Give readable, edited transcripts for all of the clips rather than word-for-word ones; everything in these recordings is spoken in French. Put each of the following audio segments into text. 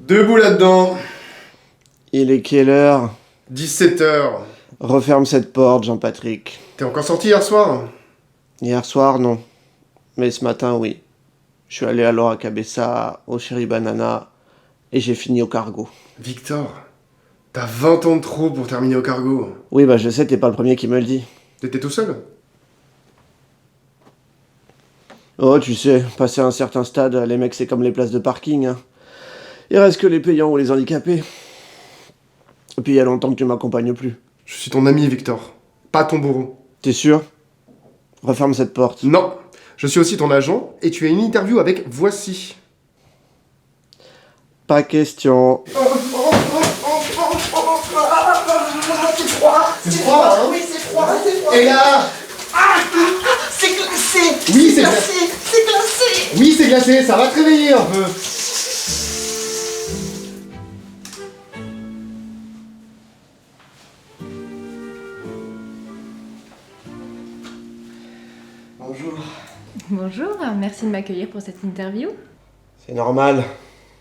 Debout là-dedans. Il est quelle heure? 17h. Referme cette porte, Jean-Patrick. T'es encore sorti hier soir? Hier soir, non. Mais ce matin, oui. Je suis allé alors à Cabessa, au Chéri Banana, et j'ai fini au cargo. Victor, t'as 20 ans de trop pour terminer au cargo. Oui, bah je sais, t'es pas le premier qui me le dit. T'étais tout seul? Oh, tu sais, passé un certain stade, les mecs, c'est comme les places de parking, hein. Il reste que les payants ou les handicapés. Et puis il y a longtemps que tu m'accompagnes plus. Je suis ton ami, Victor. Pas ton bourreau. T'es sûr? Referme cette porte. Non. Je suis aussi ton agent et tu as une interview avec Voici. Pas question. C'est froid. C'est froid, hein? Oui, c'est froid, c'est froid. Et là? C'est glacé. Oui, c'est glacé. C'est glacé. Oui, c'est glacé, ça va te réveiller un peu. Bonjour. Bonjour, merci de m'accueillir pour cette interview. C'est normal.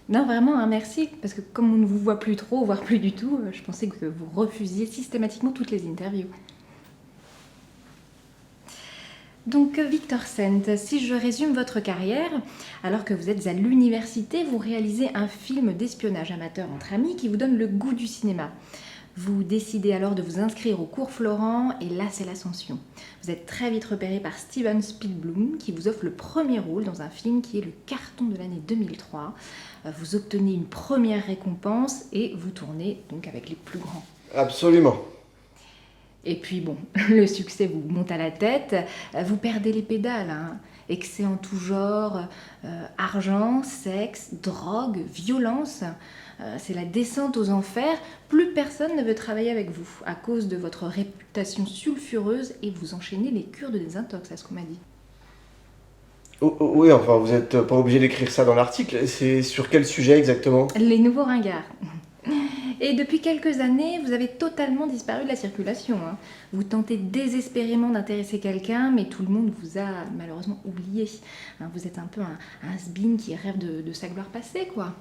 Non, vraiment, merci, parce que comme on ne vous voit plus trop, voire plus du tout, je pensais que vous refusiez systématiquement toutes les interviews. Donc, Victor Sent, si je résume votre carrière, alors que vous êtes à l'université, vous réalisez un film d'espionnage amateur entre amis qui vous donne le goût du cinéma. Vous décidez alors de vous inscrire au cours Florent et là c'est l'ascension. Vous êtes très vite repéré par Steven Spielblum qui vous offre le premier rôle dans un film qui est le carton de l'année 2003. Vous obtenez une première récompense et vous tournez donc avec les plus grands. Absolument. Et puis bon, le succès vous monte à la tête, vous perdez les pédales, hein. Excès en tout genre, argent, sexe, drogue, violence. C'est la descente aux enfers. Plus personne ne veut travailler avec vous à cause de votre réputation sulfureuse et vous enchaînez les cures de désintox, à ce qu'on m'a dit. Oui, enfin, vous êtes pas obligé d'écrire ça dans l'article. C'est sur quel sujet exactement? Les nouveaux ringards. Et depuis quelques années, vous avez totalement disparu de la circulation, hein. Vous tentez désespérément d'intéresser quelqu'un, mais tout le monde vous a malheureusement oublié, hein. Vous êtes un peu un has-been qui rêve de sa gloire passée, quoi.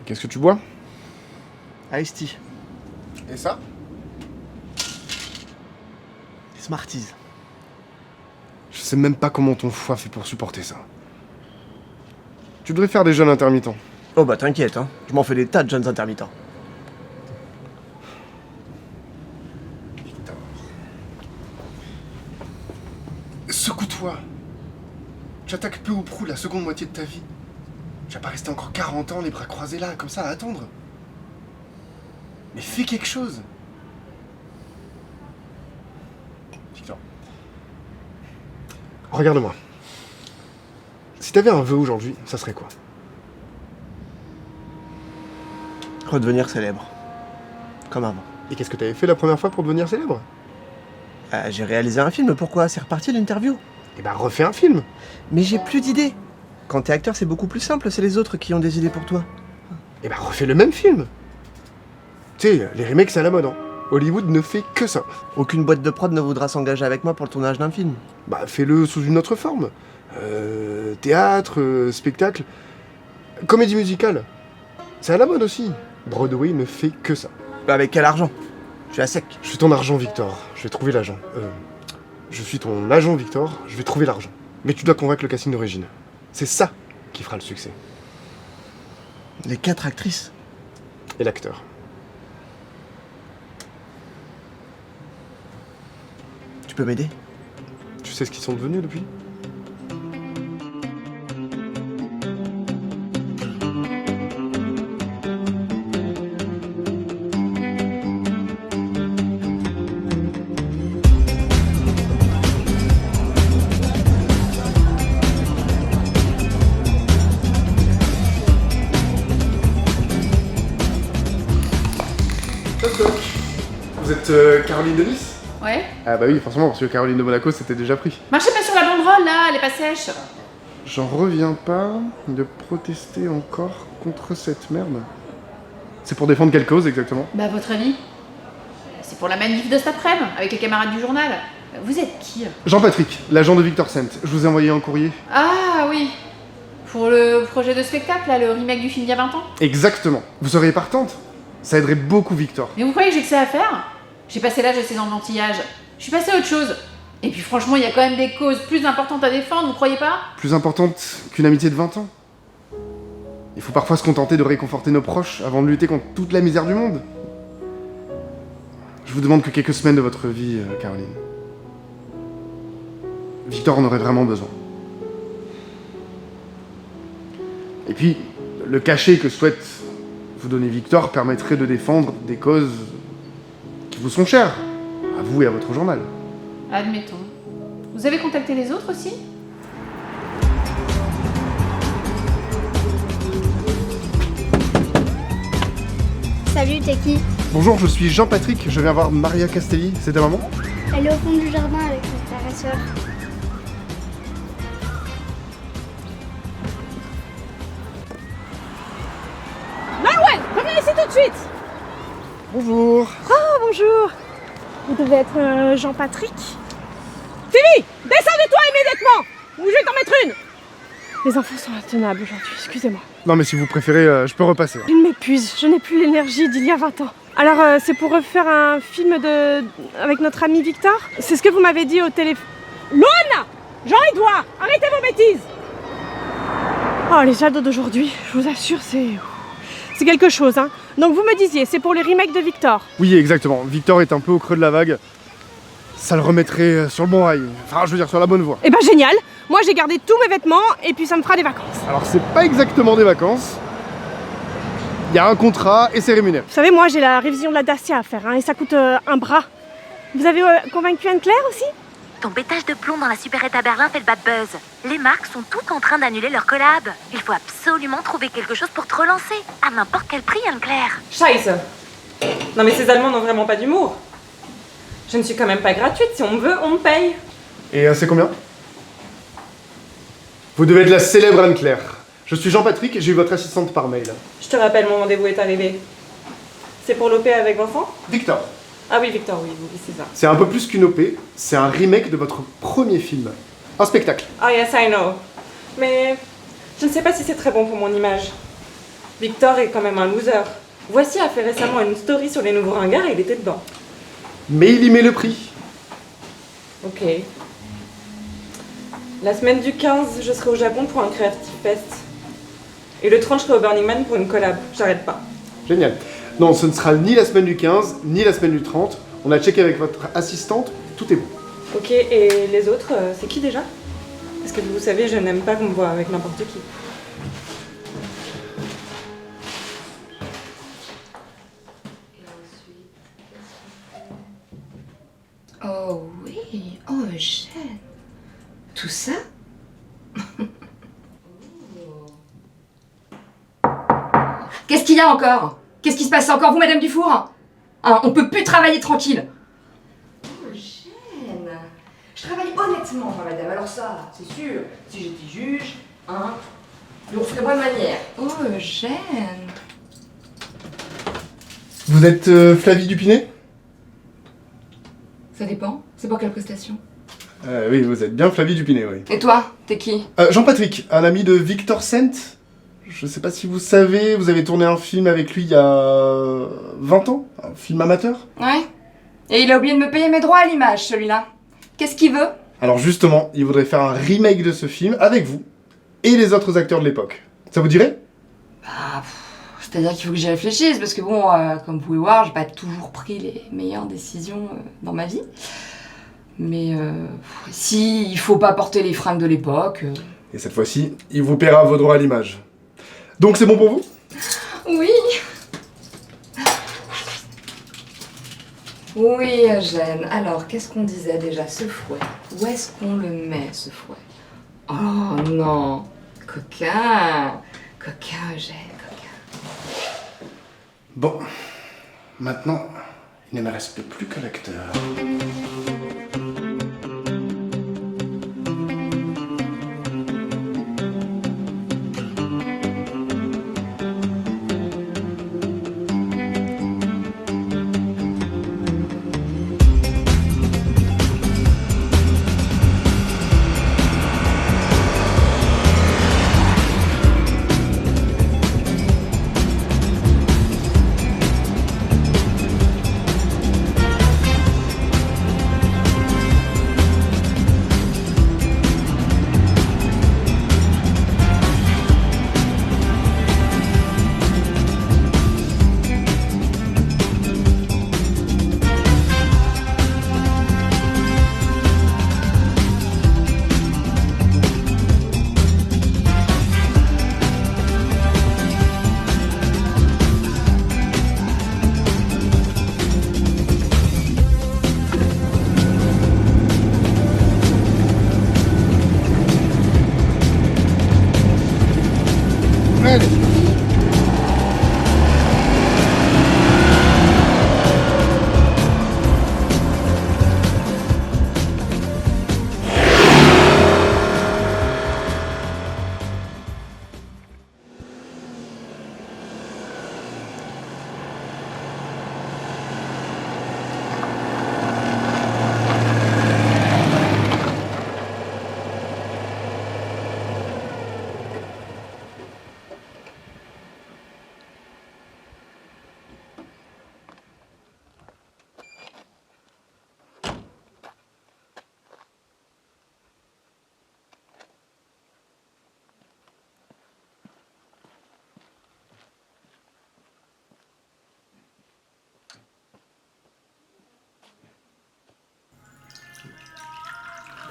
Qu'est-ce que tu bois? Ice tea. Et ça? Smarties. Je sais même pas comment ton foie fait pour supporter ça. Tu devrais faire des jeûnes intermittents. Oh bah t'inquiète, hein. Je m'en fais des tas de jeunes intermittents. Victor. Secoue-toi. Tu attaques peu ou prou la seconde moitié de ta vie. Tu vas pas rester encore 40 ans les bras croisés là, comme ça, à attendre. Mais fais quelque chose. Victor. Regarde-moi. Si t'avais un vœu aujourd'hui, ça serait quoi? Redevenir célèbre. Comme avant. Et qu'est-ce que t'avais fait la première fois pour devenir célèbre? J'ai réalisé un film, pourquoi? C'est reparti l'interview. Eh ben refais un film. Mais j'ai plus d'idées. Quand t'es acteur, c'est beaucoup plus simple, c'est les autres qui ont des idées pour toi. Eh ben refais le même film. Tu sais, les remakes c'est à la mode, hein. Hollywood ne fait que ça. Aucune boîte de prod ne voudra s'engager avec moi pour le tournage d'un film. Bah fais-le sous une autre forme. Théâtre, spectacle. Comédie musicale. C'est à la mode aussi. Broadway ne fait que ça. Bah avec quel argent? Je suis à sec. Je suis ton argent, Victor. Je vais trouver l'agent. Je suis ton agent, Victor. Je vais trouver l'argent. Mais tu dois convaincre le casting d'origine. C'est ça qui fera le succès. Les 4 actrices. Et l'acteur. Tu peux m'aider? Tu sais ce qu'ils sont devenus depuis? Vous êtes Caroline de Nice? Ouais. Ah bah oui, forcément, parce que Caroline de Monaco c'était déjà pris. Marchez pas sur la banderole là, elle est pas sèche. J'en reviens pas de protester encore contre cette merde. C'est pour défendre quelle cause exactement? Bah, à votre avis? C'est pour la manif de cet après-midi, avec les camarades du journal. Vous êtes qui? Jean-Patrick, l'agent de Victor Sent. Je vous ai envoyé un courrier. Ah oui. Pour le projet de spectacle, là, le remake du film d'il y a 20 ans. Exactement. Vous seriez partante? Ça aiderait beaucoup Victor. Mais vous croyez que j'ai que ça à faire? J'ai passé l'âge de ces enfantillages. Je suis passée à autre chose. Et puis franchement, il y a quand même des causes plus importantes à défendre, vous croyez pas? Plus importante qu'une amitié de 20 ans. Il faut parfois se contenter de réconforter nos proches avant de lutter contre toute la misère du monde. Je vous demande que quelques semaines de votre vie, Caroline. Victor en aurait vraiment besoin. Et puis, le cachet que souhaite vous donner Victor permettrait de défendre des causes qui vous sont chères, à vous et à votre journal. Admettons. Vous avez contacté les autres aussi? Salut, t'es qui? Bonjour, je suis Jean-Patrick, je viens voir Maria Castelli, c'est ta maman? Elle est au fond du jardin avec son frère et sœur. Marouane, reviens ici tout de suite. Bonjour. Oh, bonjour. Vous devez être Jean-Patrick. Timmy, descends de toi immédiatement ou je vais t'en mettre une. Les enfants sont intenables aujourd'hui, excusez-moi. Non mais si vous préférez, je peux repasser. Je m'épuise, je n'ai plus l'énergie d'il y a 20 ans. Alors, c'est pour refaire un film avec notre ami Victor? C'est ce que vous m'avez dit au téléphone. Loana, Jean-Édouard, arrêtez vos bêtises. Oh, les ados d'aujourd'hui, je vous assure, c'est quelque chose, hein. Donc vous me disiez, c'est pour les remakes de Victor. Oui, exactement. Victor est un peu au creux de la vague. Ça le remettrait sur le bon rail. Enfin, je veux dire, sur la bonne voie. Eh ben génial. Moi j'ai gardé tous mes vêtements et puis ça me fera des vacances. Alors, c'est pas exactement des vacances. Il y a un contrat et c'est rémunéré. Vous savez, moi j'ai la révision de la Dacia à faire, hein, et ça coûte un bras. Vous avez convaincu Anne-Claire aussi? Ton pétage de plomb dans la supérette à Berlin fait le bad buzz. Les marques sont toutes en train d'annuler leur collab. Il faut absolument trouver quelque chose pour te relancer. À n'importe quel prix, Anne-Claire. Scheiße. Non mais ces Allemands n'ont vraiment pas d'humour. Je ne suis quand même pas gratuite. Si on me veut, on me paye. Et c'est combien? Vous devez être la célèbre Anne-Claire. Je suis Jean-Patrick et j'ai eu votre assistante par mail. Je te rappelle, mon rendez-vous est arrivé. C'est pour l'OP avec Vincent? Victor. Ah oui, Victor, oui, c'est ça. C'est un peu plus qu'une OP, c'est un remake de votre premier film. Un spectacle. Ah yes, I know. Mais je ne sais pas si c'est très bon pour mon image. Victor est quand même un loser. Voici a fait récemment une story sur les nouveaux ringards et il était dedans. Mais il y met le prix. Ok. La semaine du 15, je serai au Japon pour un Creative Fest. Et le 30, je serai au Burning Man pour une collab. J'arrête pas. Génial. Non, ce ne sera ni la semaine du 15, ni la semaine du 30. On a checké avec votre assistante, tout est bon. Ok, et les autres, c'est qui déjà? Parce que vous savez, je n'aime pas qu'on me voit avec n'importe qui. Oh oui, oh Eugène. Tout ça? Qu'est-ce qu'il y a encore? Qu'est-ce qui se passe encore, vous, Madame Dufour? Hein, on peut plus travailler tranquille. Eugène, je travaille honnêtement, moi, Madame. Alors ça, c'est sûr. Si j'étais juge, hein, je vous ferais bonne manière. Oh Eugène. Vous êtes Flavie Dupinet? Ça dépend. C'est pour quelle prestation? Oui, vous êtes bien Flavie Dupinet, oui. Et toi, t'es qui? Jean-Patrick, un ami de Victor Sent. Je sais pas si vous savez, vous avez tourné un film avec lui il y a 20 ans, un film amateur. Ouais. Et il a oublié de me payer mes droits à l'image, celui-là. Qu'est-ce qu'il veut? Alors justement, il voudrait faire un remake de ce film avec vous et les autres acteurs de l'époque. Ça vous dirait? Bah, c'est-à-dire qu'il faut que j'y réfléchisse, parce que bon, comme vous pouvez voir, j'ai pas toujours pris les meilleures décisions dans ma vie. Mais si il faut pas porter les fringues de l'époque... Et cette fois-ci, il vous paiera vos droits à l'image. Donc c'est bon pour vous? Oui. Oui, Eugène. Alors, qu'est-ce qu'on disait déjà? Ce fouet. Où est-ce qu'on le met, ce fouet? Oh non. Coquin. Coquin, Eugène, coquin. Bon, maintenant, il ne me reste plus que l'acteur.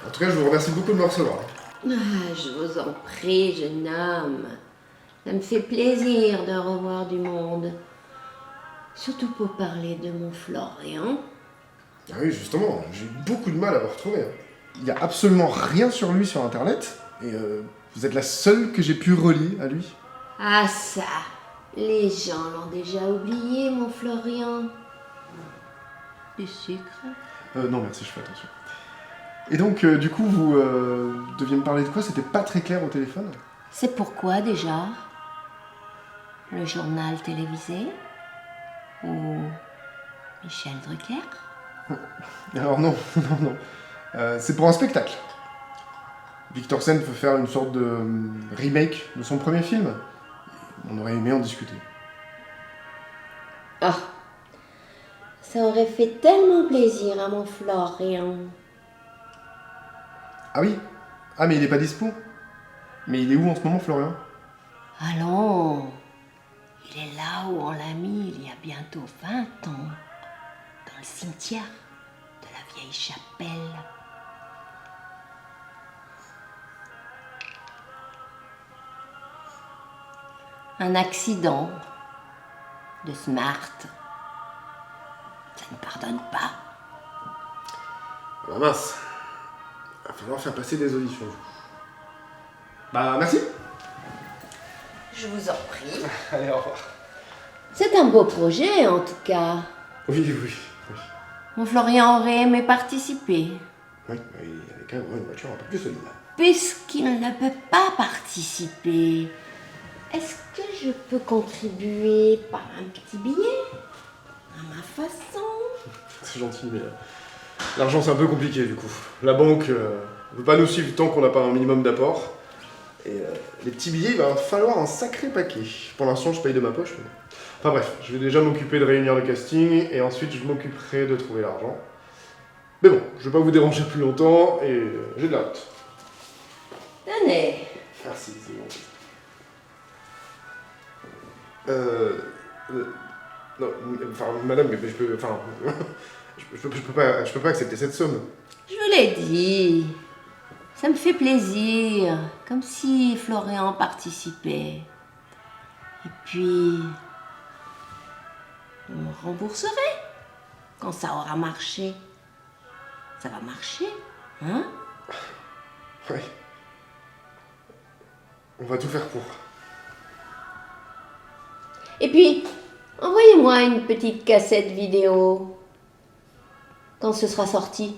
En tout cas, je vous remercie beaucoup de me recevoir. Ah, je vous en prie, jeune homme. Ça me fait plaisir de revoir du monde. Surtout pour parler de mon Florian. Ah oui, justement, j'ai eu beaucoup de mal à le retrouver. Il n'y a absolument rien sur lui sur Internet, et vous êtes la seule que j'ai pu relier à lui. Ah ça, les gens l'ont déjà oublié, mon Florian. Du sucre? Non, merci, je fais attention. Et donc, du coup, vous deviez me parler de quoi? C'était pas très clair au téléphone. C'est pourquoi déjà? Le journal télévisé? Ou Michel Drucker? Alors non, non. C'est pour un spectacle. Victor Sen veut faire une sorte de remake de son premier film. On aurait aimé en discuter. Ah, ça aurait fait tellement plaisir à mon Florian. Ah oui? Ah mais il est pas dispo? Mais il est où en ce moment, Florian? Allons, il est là où on l'a mis il y a bientôt 20 ans, dans le cimetière de la vieille chapelle. Un accident de Smart, ça ne pardonne pas. Ah mince. Il va falloir faire passer des auditions. Bah merci. Je vous en prie. Allez, au revoir. C'est un beau projet en tout cas. Oui. Mon Florian aurait aimé participer. Oui, il avait quand même une voiture un peu plus solide. Puisqu'il ne peut pas participer, est-ce que je peux contribuer par un petit billet? À ma façon? C'est gentil, mais l'argent c'est un peu compliqué du coup. La banque veut pas nous suivre tant qu'on n'a pas un minimum d'apport. Et les petits billets, il va falloir un sacré paquet. Pour l'instant, je paye de ma poche. Mais... Enfin bref, je vais déjà m'occuper de réunir le casting et ensuite je m'occuperai de trouver l'argent. Mais bon, je vais pas vous déranger plus longtemps et j'ai de la route. Tenez. Merci, c'est bon. Non, enfin, madame, mais je peux... Enfin... je peux pas accepter cette somme. Je vous l'ai dit. Ça me fait plaisir. Comme si Florian participait. Et puis... on rembourserait. Quand ça aura marché. Ça va marcher, hein? Ouais. On va tout faire pour. Et puis, envoyez-moi une petite cassette vidéo. Quand ce sera sorti.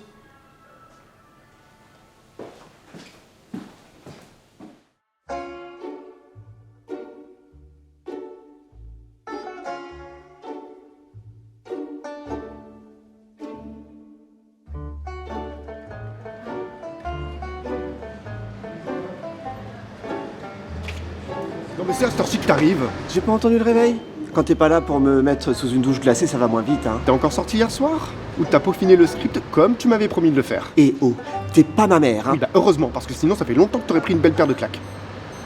Non mais c'est à cette heure-ci que t'arrives. J'ai pas entendu le réveil. Quand t'es pas là pour me mettre sous une douche glacée, ça va moins vite, hein. T'es encore sorti hier soir? Ou t'as peaufiné le script comme tu m'avais promis de le faire? Et oh, t'es pas ma mère, hein. Oui bah heureusement, parce que sinon ça fait longtemps que t'aurais pris une belle paire de claques.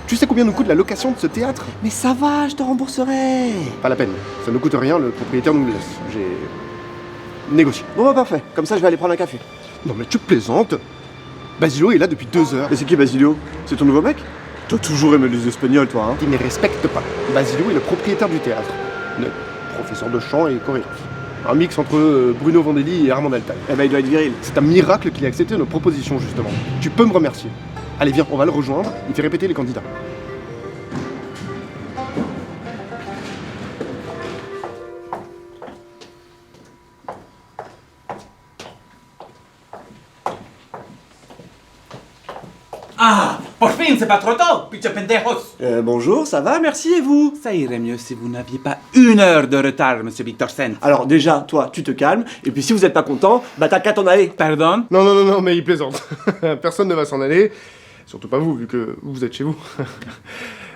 Tu sais combien nous coûte la location de ce théâtre? Mais ça va, je te rembourserai. Pas la peine, ça ne coûte rien, le propriétaire nous le laisse. J'ai... négocié. Bon bah parfait, comme ça je vais aller prendre un café. Non mais tu plaisantes? Basilo est là depuis 2 heures. Mais c'est qui Basilio? C'est ton nouveau mec? T'as toujours aimé les Espagnols, toi, hein. Il ne respecte pas. Basilo est le propriétaire du théâtre. Professeur de chant et chorégraphe. Un mix entre Bruno Vandelli et Armand Altaï. Eh ben il doit être viril. C'est un miracle qu'il ait accepté nos propositions, justement. Tu peux me remercier. Allez, viens, on va le rejoindre. Il fait répéter les candidats. Ah, por fin, c'est pas trop tôt, pinche pendejos. Bonjour, ça va, merci, et vous? Ça irait mieux si vous n'aviez pas 1 heure de retard, monsieur Victor Sen. Alors déjà, toi, tu te calmes, et puis si vous êtes pas content, bah t'as qu'à t'en aller. Pardon? Non, mais il plaisante. Personne ne va s'en aller. Surtout pas vous, vu que vous êtes chez vous.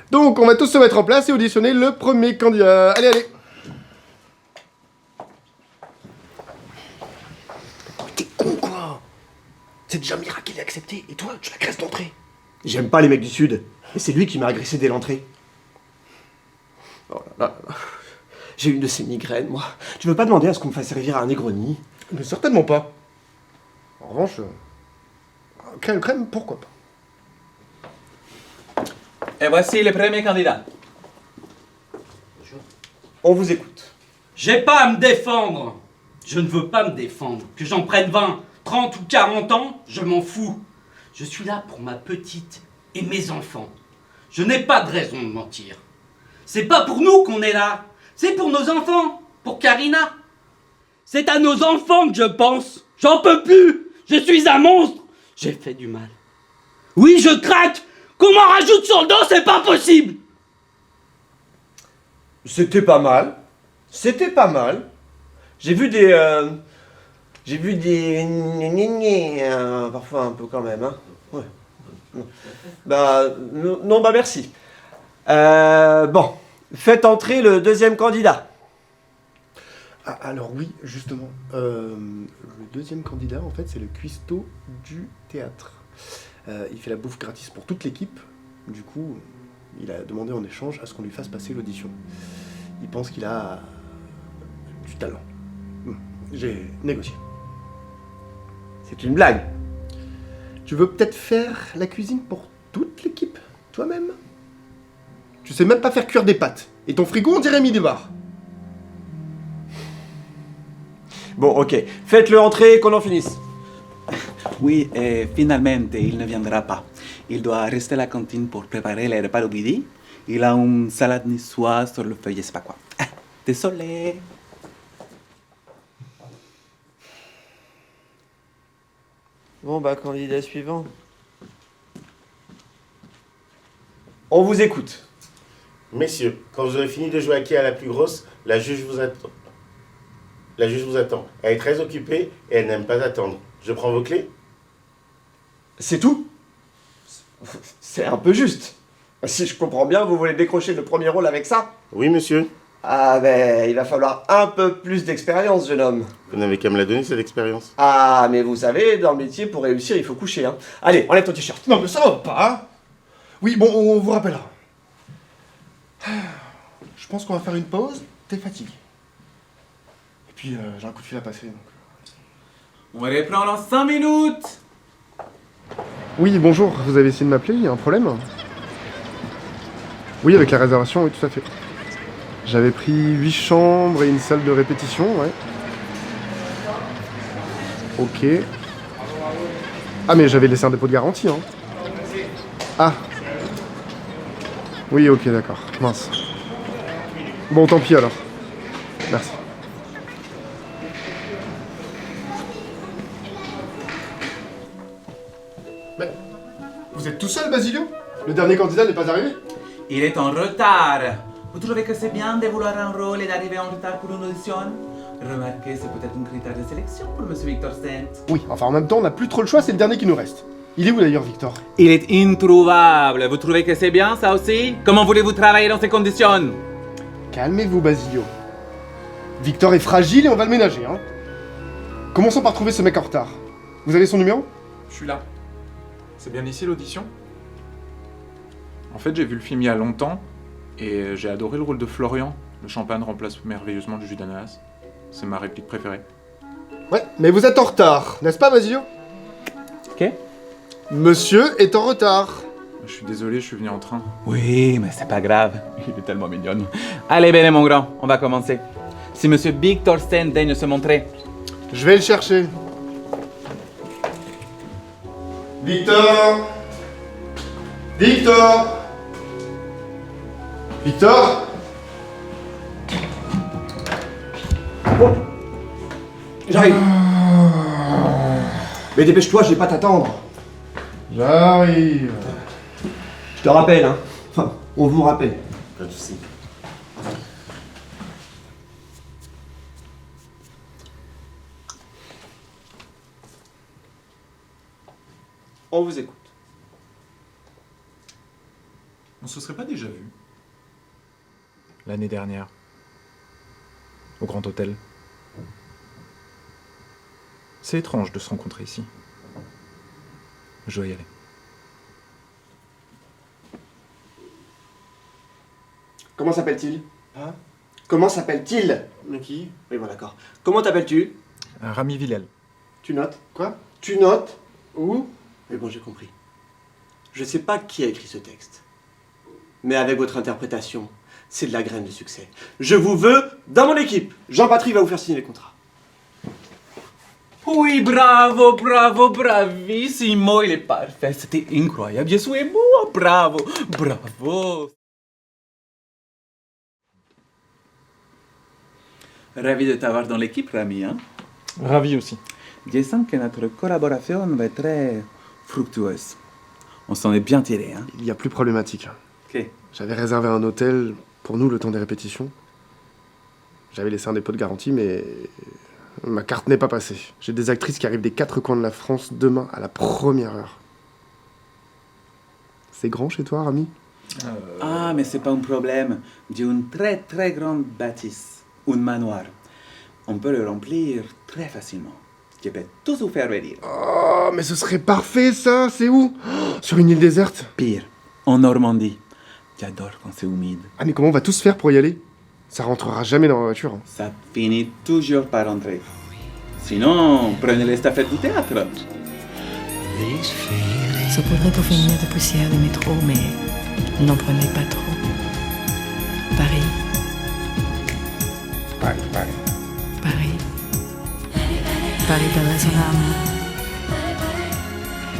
Donc, on va tous se mettre en place et auditionner le premier candidat. Allez. T'es con, quoi. C'est déjà un miracle qu'il ait accepté, et toi, tu l'agresses d'entrée. J'aime pas les mecs du Sud, et c'est lui qui m'a agressé dès l'entrée. Oh là là. J'ai une de ces migraines, moi. Tu veux pas demander à ce qu'on me fasse servir à un Negroni? Mais certainement pas. En revanche, crème, pourquoi pas. Et voici le premier candidat. On vous écoute. J'ai pas à me défendre. Je ne veux pas me défendre. Que j'en prenne 20, 30 ou 40 ans, je m'en fous. Je suis là pour ma petite et mes enfants. Je n'ai pas de raison de mentir. C'est pas pour nous qu'on est là. C'est pour nos enfants. Pour Karina. C'est à nos enfants que je pense. J'en peux plus. Je suis un monstre. J'ai fait du mal. Oui, je craque. Qu'on m'en rajoute sur le dos, c'est pas possible. C'était pas mal. C'était pas mal. J'ai vu des... parfois un peu quand même, hein. Ouais. Bah, non, bah merci. Bon, faites entrer le deuxième candidat. Ah, alors oui, justement. Le deuxième candidat, en fait, c'est le cuistot du théâtre. Il fait la bouffe gratis pour toute l'équipe. Du coup, il a demandé en échange à ce qu'on lui fasse passer l'audition. Il pense qu'il a du talent. J'ai négocié. C'est une blague. Tu veux peut-être faire la cuisine pour toute l'équipe, toi-même? Tu sais même pas faire cuire des pâtes. Et ton frigo, on dirait mis des barres. Bon, ok. Faites-le entrer, qu'on en finisse. Oui, et finalement, il ne viendra pas. Il doit rester à la cantine pour préparer les repas au midi. Il a une salade niçoise sur le feuillet, je sais pas quoi. Ah, désolé. Bon, bah, candidat suivant. On vous écoute. Messieurs, quand vous aurez fini de jouer à qui est la plus grosse, la juge vous attend. La juge vous attend. Elle est très occupée et elle n'aime pas attendre. Je prends vos clés? C'est tout? C'est un peu juste. Si je comprends bien, vous voulez décrocher le premier rôle avec ça? Oui, monsieur. Ah ben, il va falloir un peu plus d'expérience, jeune homme. Vous n'avez qu'à me la donner, cette expérience. Ah, mais vous savez, dans le métier, pour réussir, il faut coucher, hein. Allez, enlève ton t-shirt. Non, mais ça va pas, hein. Oui, bon, on vous rappellera. Je pense qu'on va faire une pause. T'es fatigué. Et puis, j'ai un coup de fil à passer, donc... On reprend dans 5 minutes. Oui, bonjour, vous avez essayé de m'appeler, il y a un problème? Oui, avec la réservation, oui, tout à fait. J'avais pris 8 chambres et une salle de répétition, ouais. Ok. Ah, mais j'avais laissé un dépôt de garantie, hein. Ah. Oui, ok, d'accord. Mince. Bon, tant pis alors. Merci. Mais, vous êtes tout seul, Basilio? Le dernier candidat n'est pas arrivé? Il est en retard. Vous trouvez que c'est bien de vouloir un rôle et d'arriver en retard pour une audition? Remarquez, c'est peut-être un critère de sélection pour Monsieur Victor Stent. Oui, enfin en même temps, on n'a plus trop le choix, c'est le dernier qui nous reste. Il est où d'ailleurs, Victor? Il est introuvable. Vous trouvez que c'est bien, ça aussi? Comment voulez-vous travailler dans ces conditions? Calmez-vous, Basilio. Victor est fragile et on va le ménager, hein. Commençons par trouver ce mec en retard. Vous avez son numéro? Je suis là. C'est bien ici l'audition? En fait, j'ai vu le film il y a longtemps et j'ai adoré le rôle de Florian. Le champagne remplace merveilleusement le jus d'ananas. C'est ma réplique préférée. Ouais, mais vous êtes en retard, n'est-ce pas, Basilio? Ok. Monsieur est en retard. Je suis désolé, je suis venu en train. Oui, mais c'est pas grave. Il est tellement mignon. Allez, bene, mon grand, on va commencer. Si Monsieur Victor Stent daigne se montrer. Je vais le chercher. Victor! Victor! Victor! J'arrive. Mais dépêche-toi, je vais pas t'attendre. J'arrive. Je te rappelle, hein. Enfin, on vous rappelle. Pas de soucis. On vous écoute. On se serait pas déjà vu? L'année dernière. Au Grand Hôtel. C'est étrange de se rencontrer ici. Je dois y aller. Comment s'appelle-t-il? Hein? Comment s'appelle-t-il? Mais qui? Oui, bon, d'accord. Comment t'appelles-tu? Rami Villel. Tu notes? Quoi? Tu notes? Où? Mais bon, j'ai compris. Je sais pas qui a écrit ce texte. Mais avec votre interprétation, c'est de la graine de succès. Je vous veux dans mon équipe. Jean-Patrick va vous faire signer les contrats. Oui, bravo, bravo, bravissimo, il est parfait. C'était incroyable. Je suis beau, bravo, bravo. Ravi de t'avoir dans l'équipe, Rami, hein? Ravi aussi. Je sens que notre collaboration va être très fructueuse. On s'en est bien tiré, hein? Il y a plus problématique. Ok. J'avais réservé un hôtel pour nous le temps des répétitions. J'avais laissé un dépôt de garantie, mais ma carte n'est pas passée. J'ai des actrices qui arrivent des 4 coins de la France demain à la première heure. C'est grand chez toi, Rami? Ah, mais c'est pas un problème. J'ai une très très grande bâtisse, un manoir. On peut le remplir très facilement. Je peux tout vous faire venir. Oh, mais ce serait parfait ça. C'est où? Oh, sur une île déserte? Pire, en Normandie. J'adore quand c'est humide. Ah, mais comment on va tous faire pour y aller? Ça rentrera jamais dans la voiture. Hein. Ça finit toujours par rentrer. Sinon, prenez l'estafette du théâtre. Saupoudré pour finir de poussière de métro, mais n'en prenez pas trop. Paris. Paris. Paris. Paris perdrait son âme.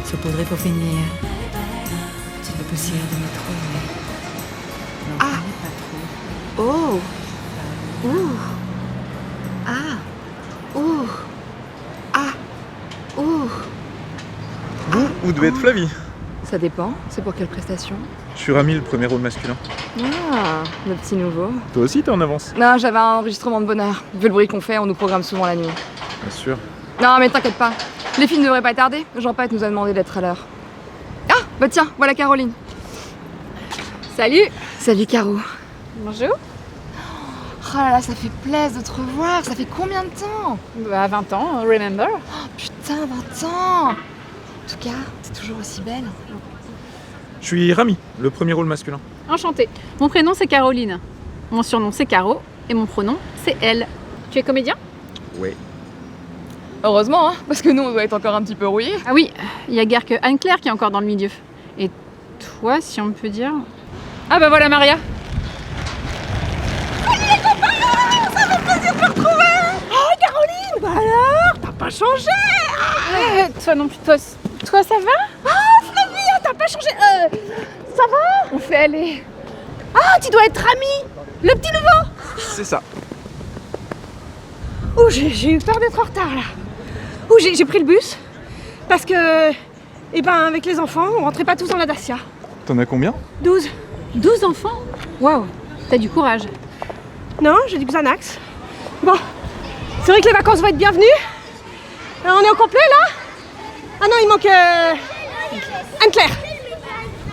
Saupoudré pour finir de poussière de métro, mais n'en prenez pas trop. Oh! Ouh! Ah! Ouh! Ah! Ouh! Vous, vous devez être Flavie. Ça dépend, c'est pour quelle prestation? Je suis Rami, le premier rôle masculin. Ah, le petit nouveau. Toi aussi, t'es en avance. Non, j'avais un enregistrement de bonheur. Vu le bruit qu'on fait, on nous programme souvent la nuit. Bien sûr. Non, mais t'inquiète pas. Les films devraient pas tarder. Jean-Pat nous a demandé d'être à l'heure. Ah, bah tiens, voilà Caroline. Salut. Salut Caro. Bonjour. Oh là là, ça fait plaisir de te revoir. Ça fait combien de temps? Bah 20 ans, remember. Oh putain, 20 ans. En tout cas, t'es toujours aussi belle. Je suis Rami, le premier rôle masculin. Enchantée. Mon prénom c'est Caroline. Mon surnom c'est Caro et mon pronom c'est elle. Tu es comédien? Oui. Heureusement, hein, parce que nous on doit être encore un petit peu rouillés. Ah oui, il y a guère que Anne-Claire qui est encore dans le milieu. Et toi, si on peut dire... Ah bah voilà Maria. Salut les copains, ça fait plaisir de te retrouver. Oh Caroline, bah alors, t'as pas changé. Toi non plus, toi ça va? Oh Flavie, t'as pas changé. Ça va? On fait aller. Ah, tu dois être Rami, le petit nouveau. C'est ça. Oh, j'ai eu peur d'être en retard là. Oh, j'ai pris le bus parce que, eh ben, avec les enfants, on rentrait pas tous dans la Dacia. T'en as combien? 12. 12 enfants? Waouh, t'as du courage. Non, j'ai du Xanax. Bon, c'est vrai que les vacances vont être bienvenues. On est au complet là? Ah non, il manque Anne-Claire.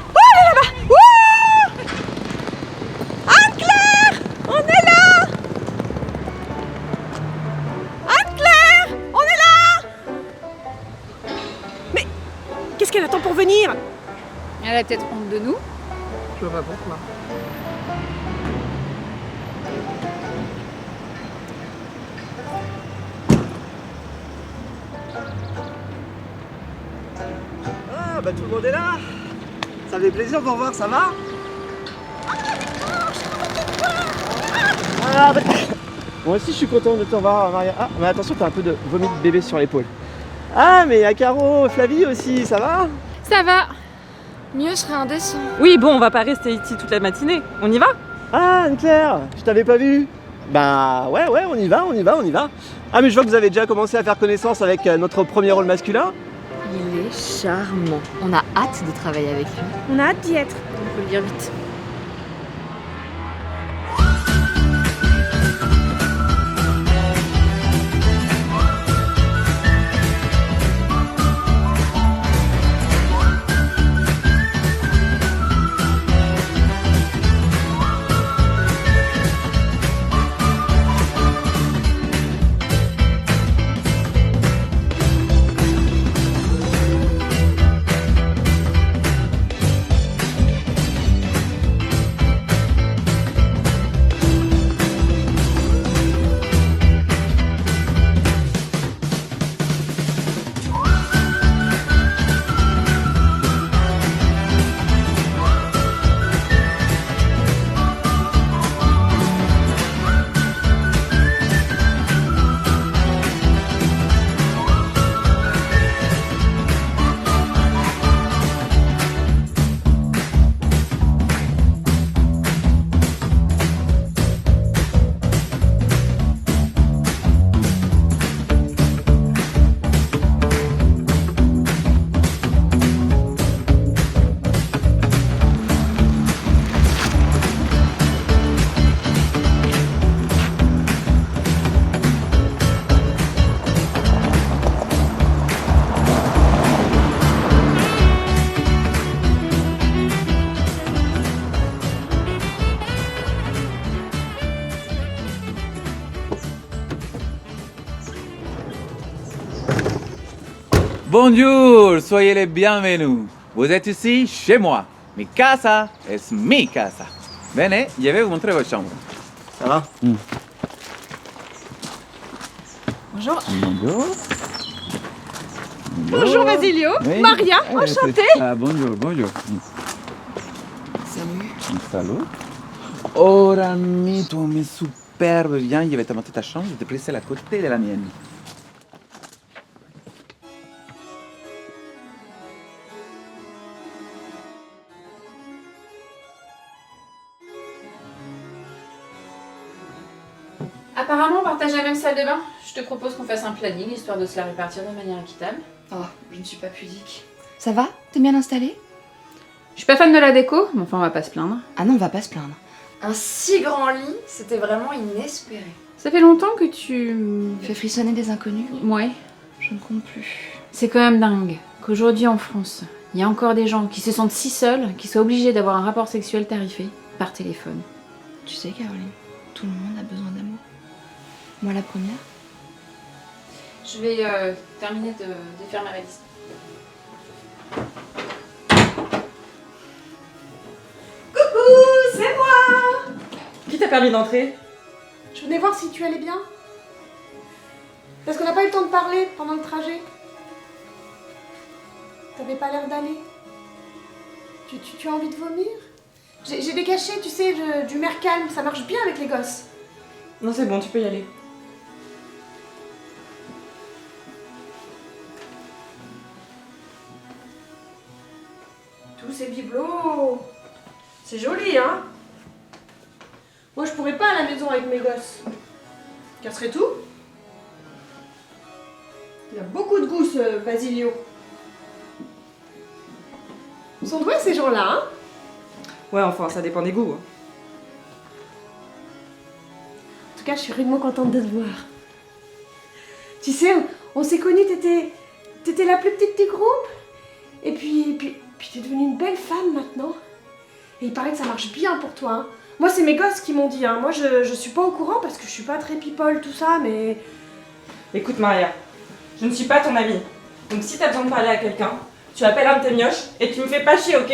Oh, elle est là-bas. Wouh! Anne-Claire, on est là. Anne-Claire, on est là. Mais qu'est-ce qu'elle attend pour venir? Elle a peut-être honte de nous. Je vois pas pourquoi. Ah bah tout le monde est là. Ça fait plaisir de vous revoir, ça va? Ah bah... Moi aussi je suis content de te revoir, Maria. Ah mais attention, t'as un peu de vomi de bébé sur l'épaule. Ah mais à Caro, Flavie aussi, ça va? Ça va. Mieux serait indécent. Oui, bon, on va pas rester ici toute la matinée. On y va? Ah Anne-Claire, je t'avais pas vu. Bah ouais, on y va. Ah mais je vois que vous avez déjà commencé à faire connaissance avec notre premier rôle masculin. Il est charmant. On a hâte de travailler avec lui. On a hâte d'y être. On peut le dire vite. Bonjour, soyez les bienvenus. Vous êtes ici chez moi. Mi casa es mi casa. Venez, je vais vous montrer votre chambre. Ça va? Bonjour. Bonjour. Bonjour Basilio, Oui. Maria, enchantée. Ah, bonjour. Salut. Salut. Oh, Rami, tu es superbe. Viens, je vais te montrer ta chambre. Je te place à côté de la mienne. Apparemment, on partage la même salle de bain. Je te propose qu'on fasse un planning, histoire de se la répartir de manière équitable. Oh, je ne suis pas pudique. Ça va? T'es bien installée? Je suis pas fan de la déco, mais enfin, on va pas se plaindre. Ah non, on va pas se plaindre. Un si grand lit, c'était vraiment inespéré. Ça fait longtemps que tu... Fais frissonner des inconnus? Ouais. Je ne compte plus. C'est quand même dingue qu'aujourd'hui en France, Il y a encore des gens qui se sentent si seuls qu'ils soient obligés d'avoir un rapport sexuel tarifé par téléphone. Tu sais, Caroline, tout le monde a besoin d'amour. Moi, la première. Je vais terminer de défaire ma valise. Coucou, c'est moi. Qui t'a permis d'entrer? Je venais voir si tu allais bien. Parce qu'on n'a pas eu le temps de parler pendant le trajet. T'avais pas l'air d'aller. Tu as envie de vomir? J'ai des cachets, tu sais, du Mercalm, ça marche bien avec les gosses. Non, c'est bon, tu peux y aller. Tous ces bibelots. C'est joli, hein? Moi, je pourrais pas à la maison avec mes gosses. Je casserais tout. Il a beaucoup de goût, ce Basilio. Ils sont doués, ces gens-là, hein? Ouais, enfin, ça dépend des goûts. En tout cas, je suis rudement contente de te voir. Tu sais, on s'est connus, t'étais la plus petite du groupe. Et puis t'es devenue une belle femme maintenant. Et il paraît que ça marche bien pour toi, hein. Moi, c'est mes gosses qui m'ont dit, hein. Moi, je suis pas au courant parce que je suis pas très people, tout ça, mais... Écoute, Maria, je ne suis pas ton amie. Donc si t'as besoin de parler à quelqu'un, tu appelles un de tes mioches et tu me fais pas chier, ok?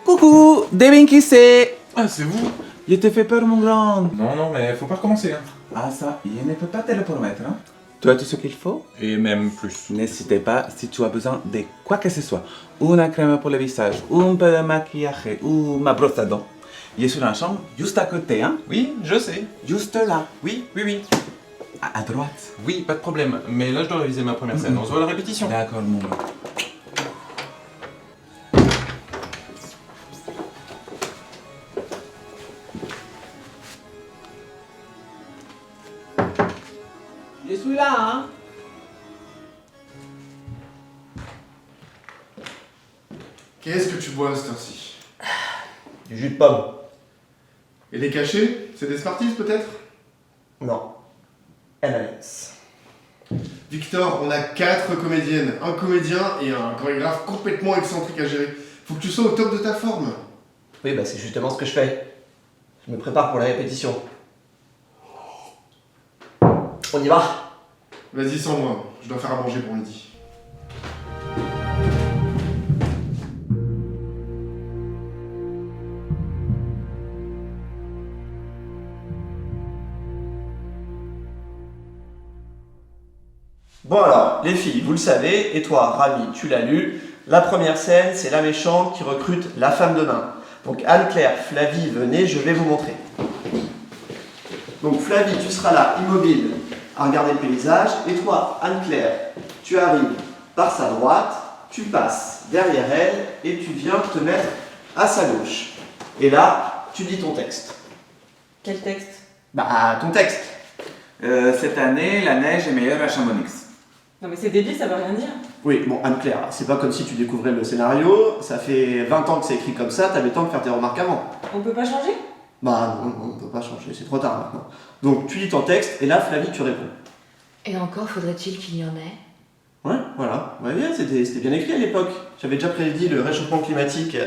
Coucou, Devin qui c'est? Ah, c'est vous? Je te fais peur, mon grand. Non, mais faut pas recommencer. Hein. Ah, ça, je ne peux pas te le promettre. Hein. Tu as tout ce qu'il faut? Et même plus. N'hésitez pas si tu as besoin de quoi que ce soit. Une crème pour le visage, un peu de maquillage ou ma brosse à dents. Je suis dans la chambre, juste à côté, hein? Oui, je sais. Juste là. Oui. À droite. Oui, pas de problème. Mais là, je dois réviser ma première scène. On se voit à la répétition. D'accord, mon gars. Je suis là, hein? Qu'est-ce que tu bois à cette heure-ci? Du jus de pomme. Et les cachets? C'est des Smarties peut-être? Non. M&M's. Victor, on a 4 comédiennes, un comédien et un chorégraphe complètement excentrique à gérer. Faut que tu sois au top de ta forme. Oui, bah c'est justement ce que je fais. Je me prépare pour la répétition. On y va? Vas-y sans moi, je dois faire à manger pour midi. Bon alors, les filles, vous le savez, et toi, Rami, tu l'as lu, la première scène, c'est la méchante qui recrute la femme de main. Donc Anne-Claire, Flavie, venez, je vais vous montrer. Donc Flavie, tu seras là, immobile, à regarder le paysage, et toi, Anne-Claire, tu arrives par sa droite, tu passes derrière elle, et tu viens te mettre à sa gauche. Et là, tu dis ton texte. Quel texte? Bah, ton texte. Cette année, la neige est meilleure à Chamonix. Non mais c'est débile, ça veut rien dire. Oui, bon, Anne-Claire, c'est pas comme si tu découvrais le scénario, ça fait 20 ans que c'est écrit comme ça, t'avais le temps de faire tes remarques avant. On peut pas changer? Bah non, on peut pas changer, c'est trop tard maintenant. Donc tu lis ton texte, et là, Flavie, tu réponds. Et encore faudrait-il qu'il y en ait? Ouais, voilà, ouais, bien, c'était bien écrit à l'époque. J'avais déjà prédit le réchauffement climatique,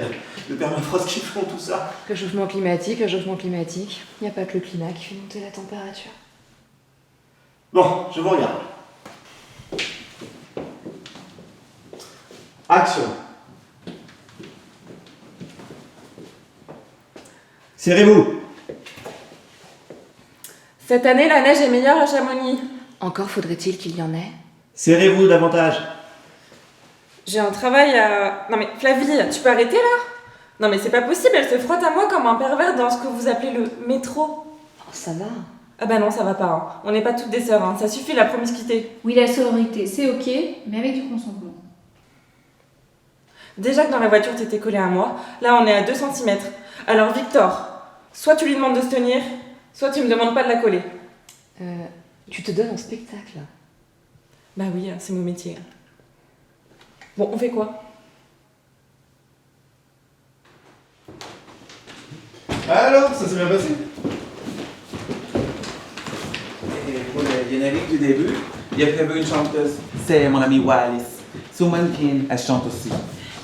le permafrost qui font, tout ça. Réchauffement climatique. Il n'y a pas que le climat qui fait monter la température. Bon, je vous regarde. Action. Serrez-vous. Cette année, la neige est meilleure à Chamonix. Encore faudrait-il qu'il y en ait? Serrez-vous davantage. J'ai un travail à... Non mais Flavie, tu peux arrêter là? Non mais c'est pas possible, elle se frotte à moi comme un pervers dans ce que vous appelez le métro. Oh, ça va. Ah bah non, ça va pas. Hein. On n'est pas toutes des sœurs, hein. Ça suffit la promiscuité. Oui, la sororité, c'est ok, mais avec du consentement. Déjà que dans la voiture t'étais collée à moi, là on est à 2 cm. Alors Victor, soit tu lui demandes de se tenir, soit tu me demandes pas de la coller. Tu te donnes en spectacle. Bah oui, c'est mon métier. Bon, on fait quoi? Alors, ça s'est bien passé? le générique du début, il y a prévu une chanteuse. C'est mon amie Wallis. Son mannequin, elle chante aussi.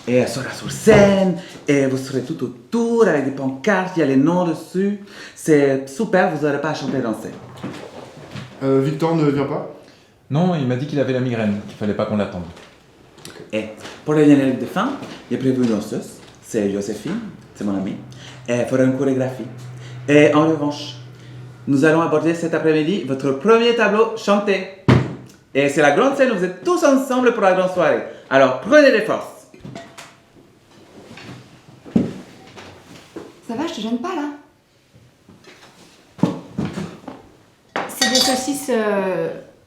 Et elle sera sur scène, et vous serez tout autour avec des pancartes, il y a les noms dessus. C'est super, vous n'aurez pas à chanter et danser. Victor ne vient pas? Non, il m'a dit qu'il avait la migraine, qu'il fallait pas qu'on l'attende. Et pour le générique de fin, il y a prévu une danseuse, c'est Joséphine, c'est mon amie, et elle fera une chorégraphie. Et en revanche, nous allons aborder cet après-midi votre premier tableau chanté. Et c'est la grande scène où vous êtes tous ensemble pour la grande soirée. Alors prenez les forces. Ça va, je te gêne pas là? C'est des saucisses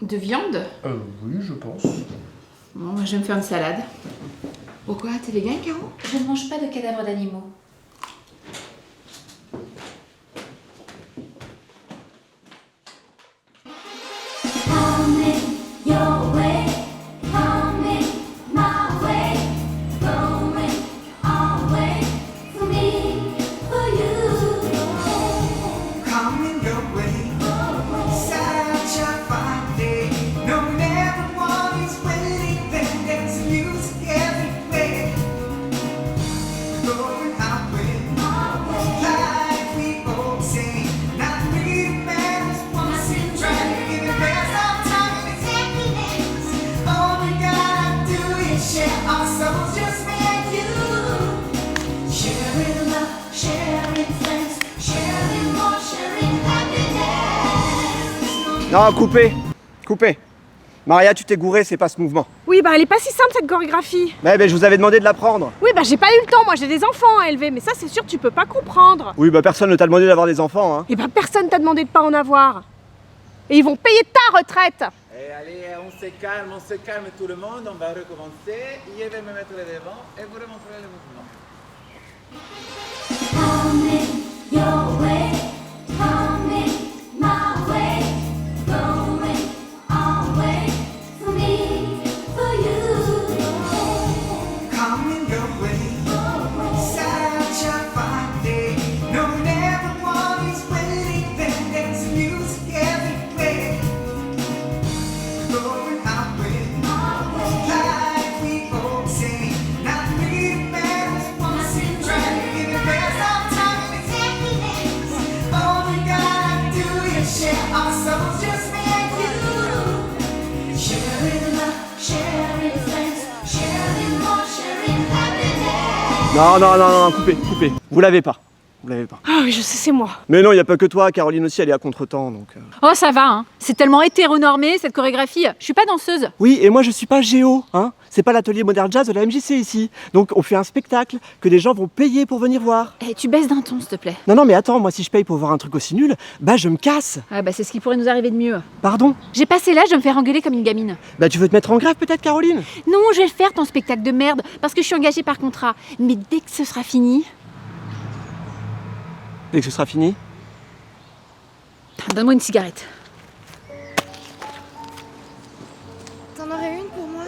de viande? Oui, je pense. Bon, moi, je vais me faire une salade. Pourquoi? T'es vegan, Caro? Je ne mange pas de cadavres d'animaux. Non, coupez. Coupez. Maria, tu t'es gourée, c'est pas ce mouvement. Oui, bah elle est pas si simple cette chorégraphie. Mais je vous avais demandé de l'apprendre. Oui, bah j'ai pas eu le temps, moi j'ai des enfants à élever, mais ça c'est sûr tu peux pas comprendre. Oui, bah personne ne t'a demandé d'avoir des enfants, hein. Et bah personne t'a demandé de pas en avoir. Et ils vont payer ta retraite. Et allez, on se calme tout le monde, on va recommencer. Je vais me mettre devant et vous remontrer le mouvement. Non, coupez. Vous l'avez pas. Ah oui, je sais, c'est moi. Mais non, il y a pas que toi, Caroline aussi, elle est à contre-temps, donc... Oh, ça va, hein. C'est tellement hétéronormé, cette chorégraphie. Je suis pas danseuse. Oui, et moi je suis pas géo, hein. C'est pas l'atelier Modern Jazz de la MJC ici. Donc on fait un spectacle que les gens vont payer pour venir voir. Eh, tu baisses d'un ton, s'il te plaît. Non, mais attends, moi si je paye pour voir un truc aussi nul, bah je me casse. Ah bah c'est ce qui pourrait nous arriver de mieux. Pardon? J'ai passé l'âge de me faire engueuler comme une gamine. Bah tu veux te mettre en grève peut-être, Caroline? Non, je vais le faire, ton spectacle de merde, parce que je suis engagée par contrat. Mais dès que ce sera fini... Dès que ce sera fini? Donne-moi une cigarette. T'en aurais une pour moi?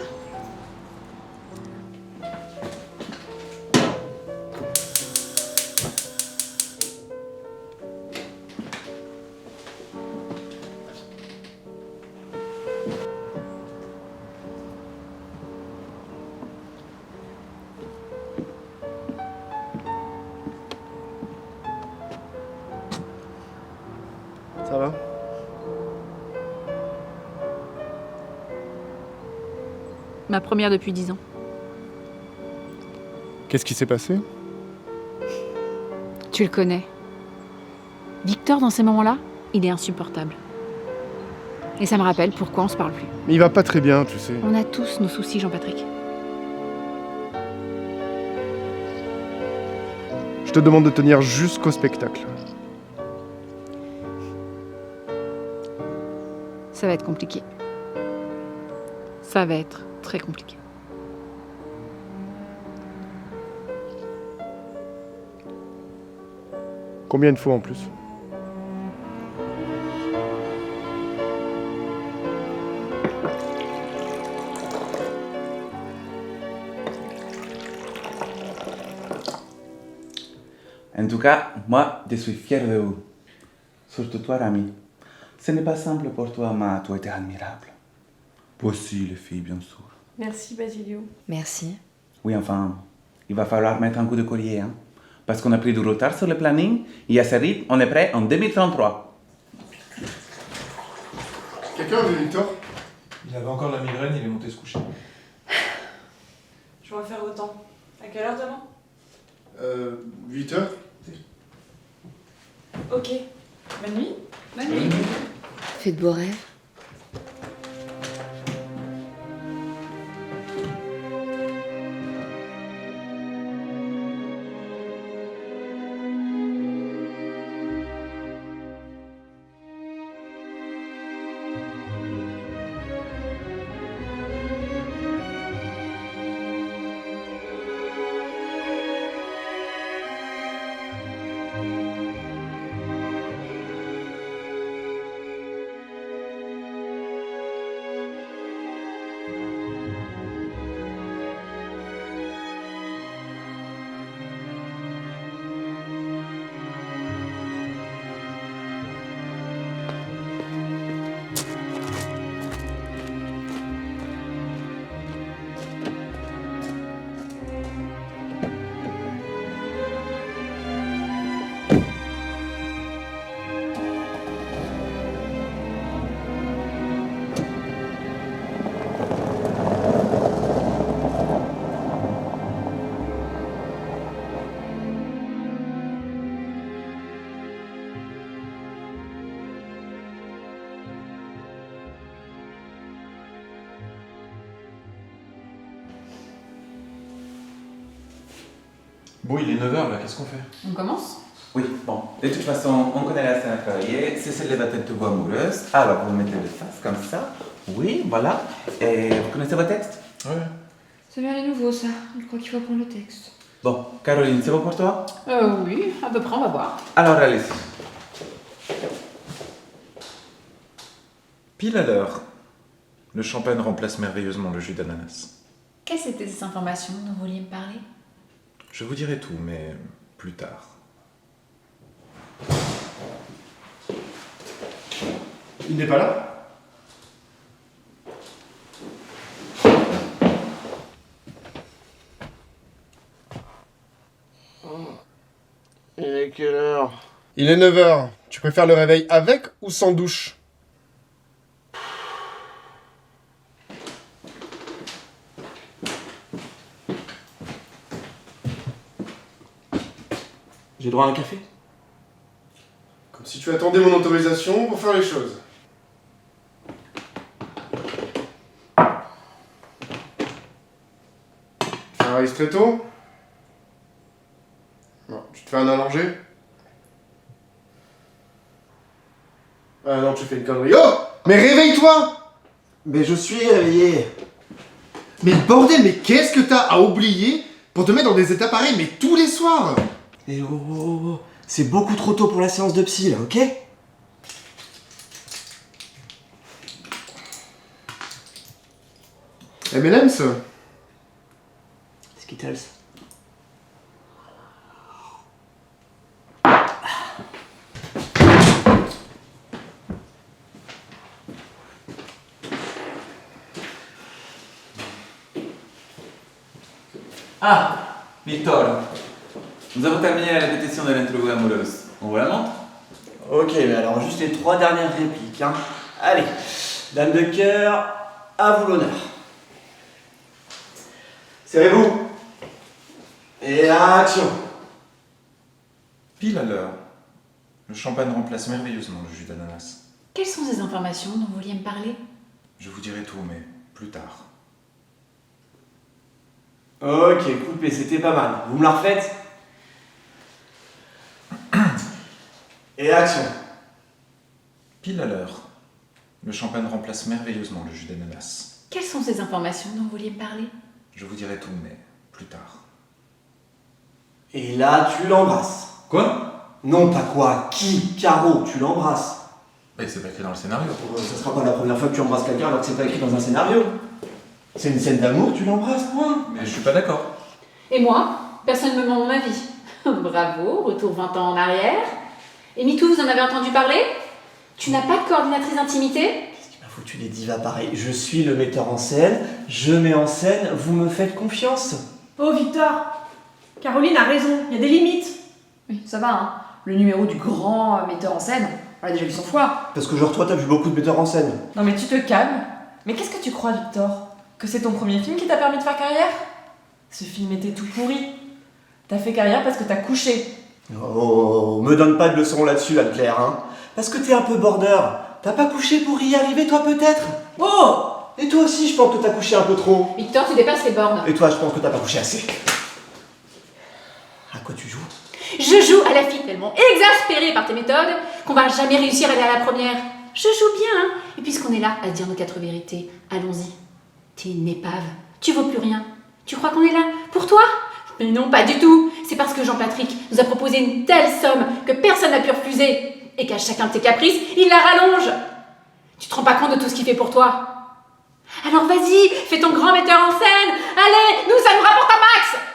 Ça va? Ma première depuis 10 ans. Qu'est-ce qui s'est passé? Tu le connais. Victor, dans ces moments-là, il est insupportable. Et ça me rappelle pourquoi on se parle plus. Mais il va pas très bien, tu sais. On a tous nos soucis, Jean-Patrick. Je te demande de tenir jusqu'au spectacle. Ça va être compliqué. Ça va être très compliqué. Combien de fois en plus? En tout cas, moi, je suis fier de vous. Surtout toi, Rami. Ce n'est pas simple pour toi, mais tu étais admirable. Voici les filles, bien sûr. Merci Basilio. Merci. Oui, enfin, il va falloir mettre un coup de collier, hein. Parce qu'on a pris du retard sur le planning, et à ce rythme, on est prêt en 2033. Quelqu'un a vu Victor? Il avait encore la migraine, il est monté se coucher. Je vais en faire autant. À quelle heure demain? 8h. Ok. Bonne nuit. Bonne nuit. Fais de beaux rêves. Bon, il est 9h là, qu'est-ce qu'on fait? On commence? Oui, bon. De toute façon, on connaît la scène à travailler. C'est celle de la tête de voix amoureuse. Alors, vous mettez le face comme ça. Oui, voilà. Et vous connaissez vos textes? Ouais. C'est bien les nouveaux, ça. Je crois qu'il faut apprendre le texte. Bon, Caroline, c'est bon pour toi? Oui, à peu près, on va voir. Alors, allez-y. Pile à l'heure. Le champagne remplace merveilleusement le jus d'ananas. Quelles étaient ces informations dont vous vouliez me parler? Je vous dirai tout, mais plus tard. Il n'est pas là? Il est quelle heure? Il est 9h. Tu préfères le réveil avec ou sans douche? J'ai droit à un café? Comme si tu attendais mon autorisation pour faire les choses. Un ristretto? Non, tu te fais un allongé? Ah non, tu fais une connerie. Oh! Mais réveille-toi! Mais je suis réveillé. Mais bordel, mais qu'est-ce que t'as à oublier pour te mettre dans des états pareils, mais tous les soirs? Et oh, c'est beaucoup trop tôt pour la séance de psy là, ok? M&M's? Skittles. Ah, Victor. Nous avons terminé la répétition de l'interview amoureuse. On vous la montre? Ok, mais alors juste les 3 dernières répliques, hein. Allez, dame de cœur, à vous l'honneur. Serrez-vous. Et action. Pile à l'heure. Le champagne remplace merveilleusement le jus d'ananas. Quelles sont ces informations dont vous vouliez me parler? Je vous dirai tout, mais plus tard. Ok, coupé, c'était pas mal. Vous me la refaites? Et action. Pile à l'heure. Le champagne remplace merveilleusement le jus d'ananas. Quelles sont ces informations dont vous vouliez me parler? Je vous dirai tout, mais plus tard. Et là, tu l'embrasses. Quoi? Non, pas quoi. Qui? Caro, tu l'embrasses. Mais c'est pas écrit dans le scénario. Ça sera pas la première fois que tu embrasses quelqu'un alors que c'est pas écrit dans un scénario. C'est une scène d'amour, tu l'embrasses, point. Mais je suis pas d'accord. Et moi? Personne ne me demande mon avis. Bravo, retour 20 ans en arrière. Et MeToo, vous en avez entendu parler? Tu n'as pas de coordinatrice d'intimité? Il m'a foutu les divas pareil. Je suis le metteur en scène, je mets en scène, vous me faites confiance. Oh Victor, Caroline a raison, il y a des limites. Oui, ça va, hein. Le numéro du grand metteur en scène, on l'a déjà vu 100 fois. Parce que genre toi t'as vu beaucoup de metteurs en scène. Non mais tu te calmes. Mais qu'est-ce que tu crois, Victor? Que c'est ton premier film qui t'a permis de faire carrière? Ce film était tout pourri. T'as fait carrière parce que t'as couché. Oh, me donne pas de leçons là-dessus, Anne-Claire, hein. Parce que t'es un peu border. T'as pas couché pour y arriver, toi, peut-être? Oh! Et toi aussi, je pense que t'as couché un peu trop. Victor, tu dépasses les bornes. Et toi, je pense que t'as pas couché assez. À quoi tu joues? Je joue à la fille tellement exaspérée par tes méthodes qu'on va jamais réussir à aller à la première. Je joue bien, hein. Et puisqu'on est là à dire nos 4 vérités, allons-y. T'es une épave. Tu vaux plus rien. Tu crois qu'on est là pour toi? Mais non, pas du tout. C'est parce que Jean-Patrick nous a proposé une telle somme que personne n'a pu refuser. Et qu'à chacun de tes caprices, il la rallonge. Tu te rends pas compte de tout ce qu'il fait pour toi? Alors vas-y, fais ton grand metteur en scène. Allez, nous, ça nous rapporte un max.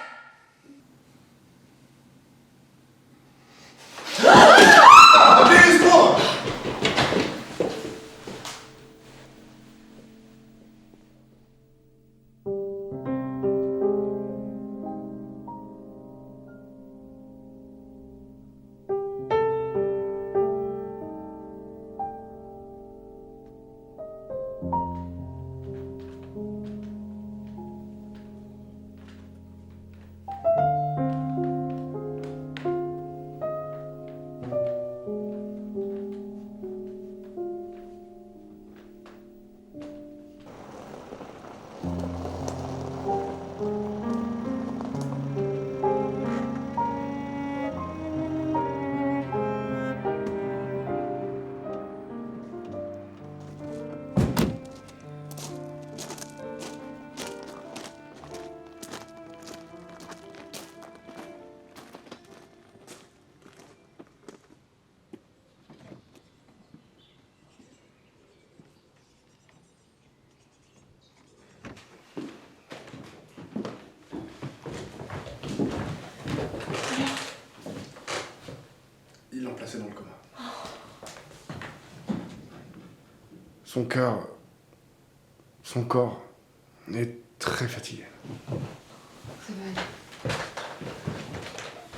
Ils l'ont placé dans le coma. Son cœur, son corps est très fatigué. Ça va aller.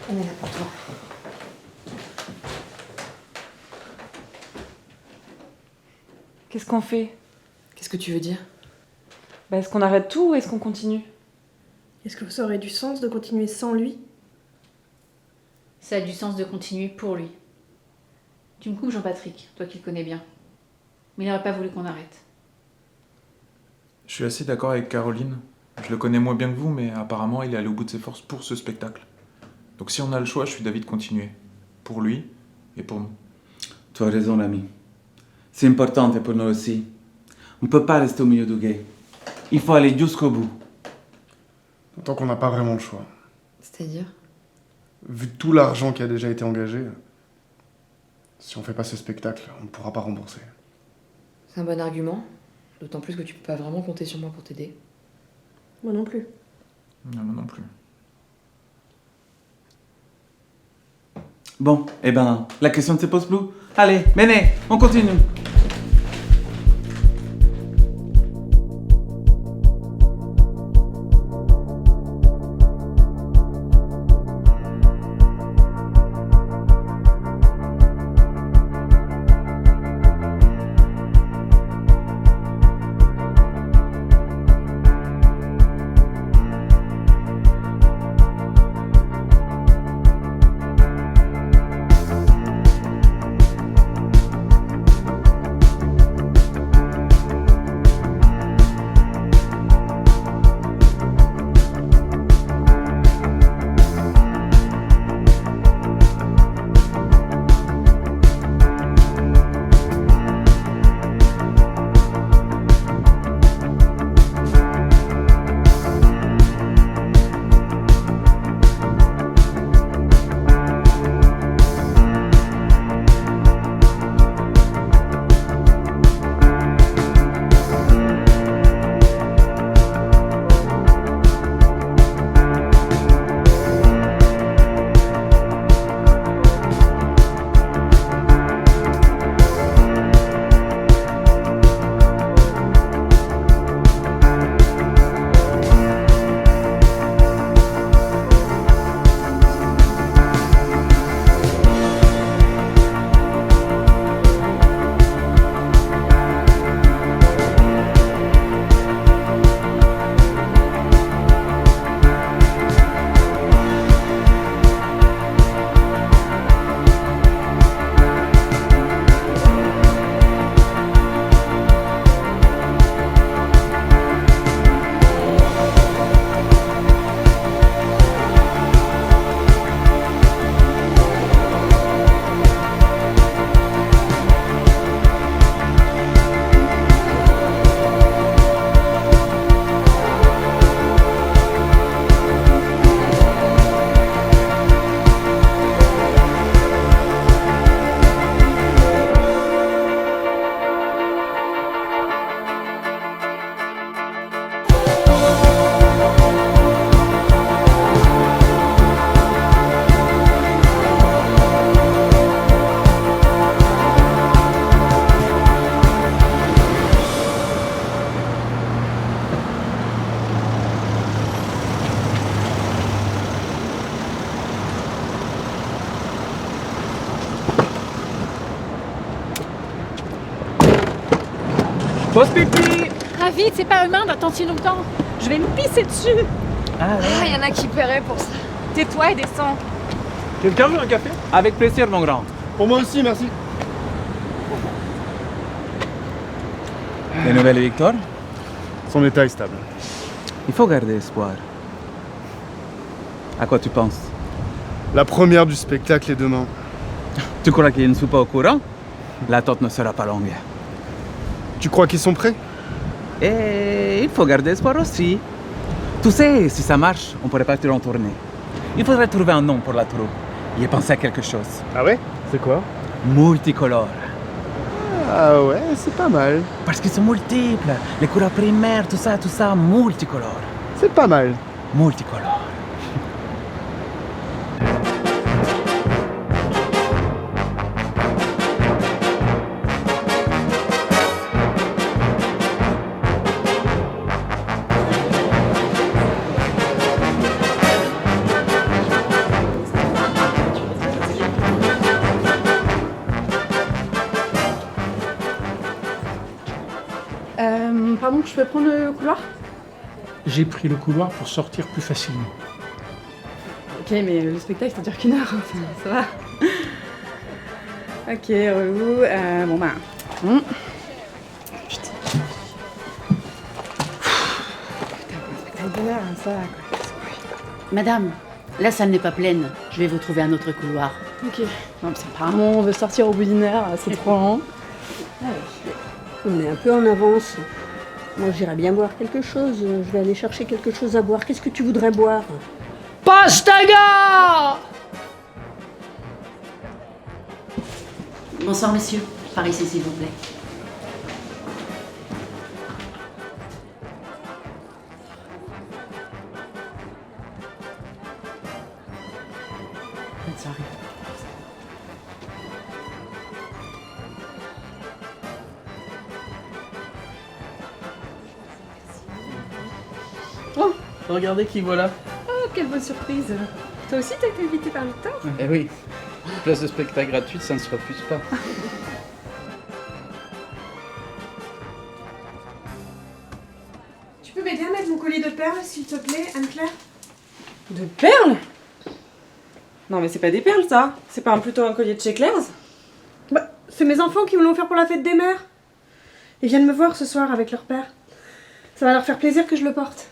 On est là pour toi. Qu'est-ce qu'on fait? Qu'est-ce que tu veux dire? Bah, est-ce qu'on arrête tout ou est-ce qu'on continue? Est-ce que ça aurait du sens de continuer sans lui? Ça a du sens de continuer pour lui. Tu me coupes, Jean-Patrick, toi qui le connais bien. Mais il n'aurait pas voulu qu'on arrête. Je suis assez d'accord avec Caroline. Je le connais moins bien que vous, mais apparemment il est allé au bout de ses forces pour ce spectacle. Donc si on a le choix, je suis d'avis de continuer. Pour lui et pour nous. Tu as raison, l'ami. C'est important pour nous aussi. On ne peut pas rester au milieu du guet. Il faut aller jusqu'au bout. Tant qu'on n'a pas vraiment le choix. C'est-à-dire? Vu tout l'argent qui a déjà été engagé, si on fait pas ce spectacle, on ne pourra pas rembourser. C'est un bon argument. D'autant plus que tu peux pas vraiment compter sur moi pour t'aider. Moi non plus. Non, moi non plus. Bon, eh ben, la question ne se pose plus. Allez, venez, on continue. Pause pipi. Ah vite, c'est pas humain d'attendre si longtemps. Je vais me pisser dessus. Ah il y en a qui paieraient pour ça. Tais-toi et descends. Quelqu'un veut un café? Avec plaisir, mon grand. Pour moi aussi, merci. Les nouvelles, Victor? Son état est stable. Il faut garder espoir. À quoi tu penses? La première du spectacle est demain. Tu crois qu'ils ne sont pas au courant? L'attente ne sera pas longue. Tu crois qu'ils sont prêts? Et il faut garder espoir aussi. Tu sais, si ça marche, on pourrait partir en tournée. Il faudrait trouver un nom pour la troupe. Y ai pensé à quelque chose. Ah ouais? C'est quoi? Multicolore. Ah ouais, c'est pas mal. Parce qu'ils sont multiples. Les couleurs primaires, tout ça, multicolore. C'est pas mal. Multicolore. Pardon, je peux prendre le couloir? J'ai pris le couloir pour sortir plus facilement. Ok, mais le spectacle, ça dure qu'une heure, hein, ça va. Ok, relou. Bon bah... Putain. Putain, un spectacle d'une heure, hein, ça va quoi. Madame, la salle n'est pas pleine. Je vais vous trouver un autre couloir. Ok. Non, mais apparemment, on veut sortir au bout d'une heure, c'est trop lent. On est un peu en avance. Moi, j'irais bien boire quelque chose. Je vais aller chercher quelque chose à boire. Qu'est-ce que tu voudrais boire? Pastaga! Bonsoir, messieurs. Par ici, s'il vous plaît. Bonne soirée. Oh, regardez qui voilà. Oh, quelle bonne surprise. Toi aussi, t'as été invité par Victor? Eh oui, place de spectacle gratuite, ça ne se refuse pas. Tu peux m'aider à mettre mon collier de perles, s'il te plaît, Anne-Claire? De perles? Non, mais c'est pas des perles, ça. C'est pas plutôt un collier de chez Claire's? Bah, c'est mes enfants qui me l'ont offert pour la fête des mères. Ils viennent me voir ce soir avec leur père. Ça va leur faire plaisir que je le porte.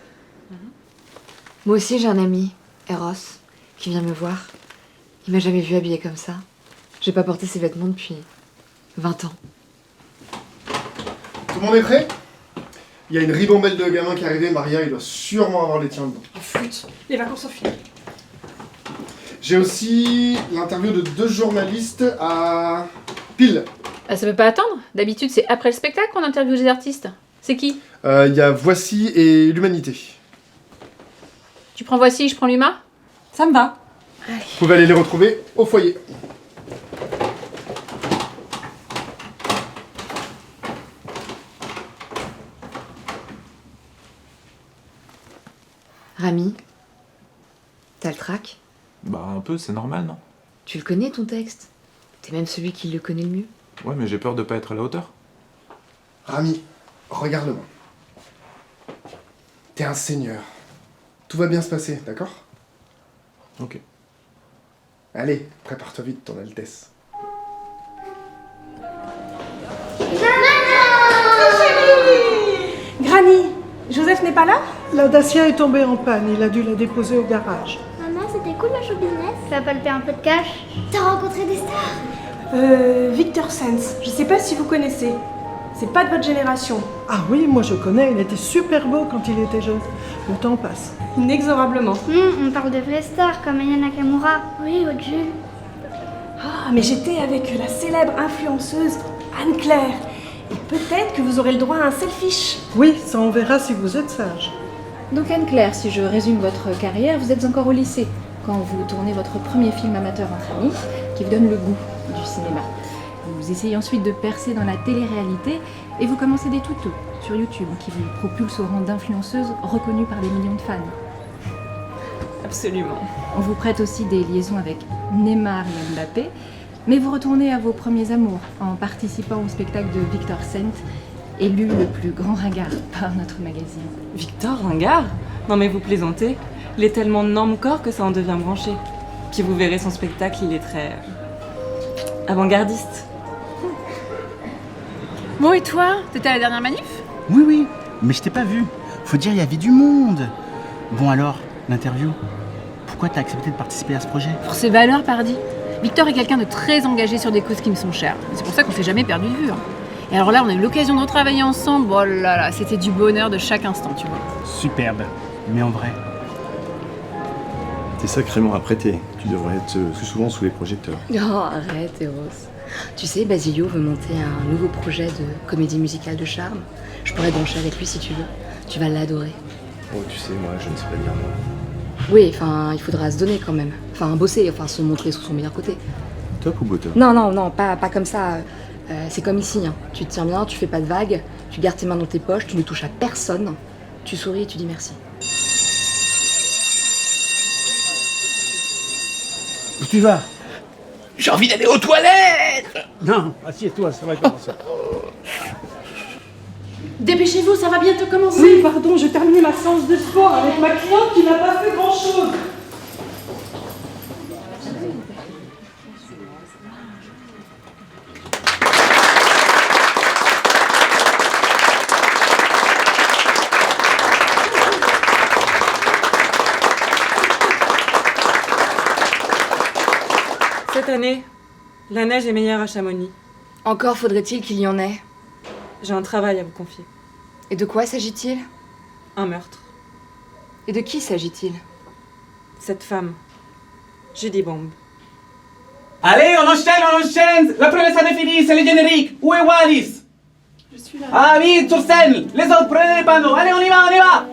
Moi aussi, j'ai un ami, Eros, qui vient me voir. Il m'a jamais vu habillée comme ça. J'ai pas porté ses vêtements depuis 20 ans. Tout le monde est prêt? Il y a une ribambelle de gamins qui est arrivée. Maria, il doit sûrement avoir les tiens dedans. Oh, flûte. Les vacances sont finies. J'ai aussi l'interview de 2 journalistes à pile. Ah, ça peut pas attendre. D'habitude, c'est après le spectacle qu'on interviewe les artistes. C'est qui? Il y a Voici et l'Humanité. Tu prends Voici, je prends Luma? Ça me va. Vous pouvez aller les retrouver au foyer. Rami, t'as le trac? Bah un peu, c'est normal, non? Tu le connais ton texte? T'es même celui qui le connaît le mieux. Ouais, mais j'ai peur de pas être à la hauteur. Rami, regarde-moi. T'es un seigneur. Tout va bien se passer, d'accord? Ok. Allez, prépare-toi vite, ton Altesse. Granny, Joseph n'est pas là? La Dacia est tombée en panne, il a dû la déposer au garage. Maman, c'était cool le show business. Ça va palper un peu de cash. T'as rencontré des stars? Victor Sens. Je sais pas si vous connaissez. C'est pas de votre génération. Ah oui, moi je connais, il était super beau quand il était jeune. Le temps passe. Inexorablement. On parle de vraies stars comme Aya Nakamura. Oui, ou Jules. Ah, mais j'étais avec la célèbre influenceuse Anne-Claire. Et peut-être que vous aurez le droit à un selfish. Oui, ça on verra si vous êtes sage. Donc Anne-Claire, si je résume votre carrière, vous êtes encore au lycée quand vous tournez votre premier film amateur entre amis qui vous donne le goût du cinéma. Vous essayez ensuite de percer dans la télé-réalité et vous commencez des tutos sur YouTube qui vous propulsent au rang d'influenceuse reconnue par des millions de fans. Absolument. On vous prête aussi des liaisons avec Neymar et Mbappé, mais vous retournez à vos premiers amours en participant au spectacle de Victor Sent élu le plus grand ringard par notre magazine. Victor Ringard? Non mais vous plaisantez. Il est tellement norme-corps que ça en devient branché. Puis vous verrez son spectacle, il est très... avant-gardiste. Bon, et toi? T'étais à la dernière manif? Oui, mais je t'ai pas vu. Faut dire, il y avait du monde. Bon alors, l'interview. Pourquoi t'as accepté de participer à ce projet? Pour ses valeurs, pardi. Victor est quelqu'un de très engagé sur des causes qui me sont chères. C'est pour ça qu'on s'est jamais perdu de vue. Hein. Et alors là, on a eu l'occasion de retravailler ensemble. Oh là là, c'était du bonheur de chaque instant, tu vois. Superbe. Mais en vrai... T'es sacrément apprêté. Tu devrais être plus souvent sous les projecteurs. Oh, arrête, Eros. Tu sais, Basilio veut monter un nouveau projet de comédie musicale de charme. Je pourrais brancher avec lui si tu veux. Tu vas l'adorer. Oh, tu sais, moi, je ne sais pas dire non. Oui, enfin, il faudra se donner quand même. Enfin, bosser, enfin, se montrer sous son meilleur côté. Top ou bottom? Non, pas comme ça. C'est comme ici. Hein. Tu te tiens bien, tu fais pas de vagues, tu gardes tes mains dans tes poches, tu ne touches à personne. Tu souris et tu dis merci. Où tu vas? J'ai envie d'aller aux toilettes! Non, assieds-toi, ça va commencer. Dépêchez-vous, ça va bientôt commencer. Oui, pardon, je termine ma séance de sport avec ma cliente qui n'a pas fait grand-chose. Cette année, la neige est meilleure à Chamonix. Encore faudrait-il qu'il y en ait. J'ai un travail à vous confier. Et de quoi s'agit-il? Un meurtre. Et de qui s'agit-il? Cette femme, Judy Bomb. Allez, on enchaîne! La première scène est finie, c'est le générique. Où est Wallis? Je suis là. Ah vite, sur scène! Les autres, prenez les panneaux. Allez, on y va!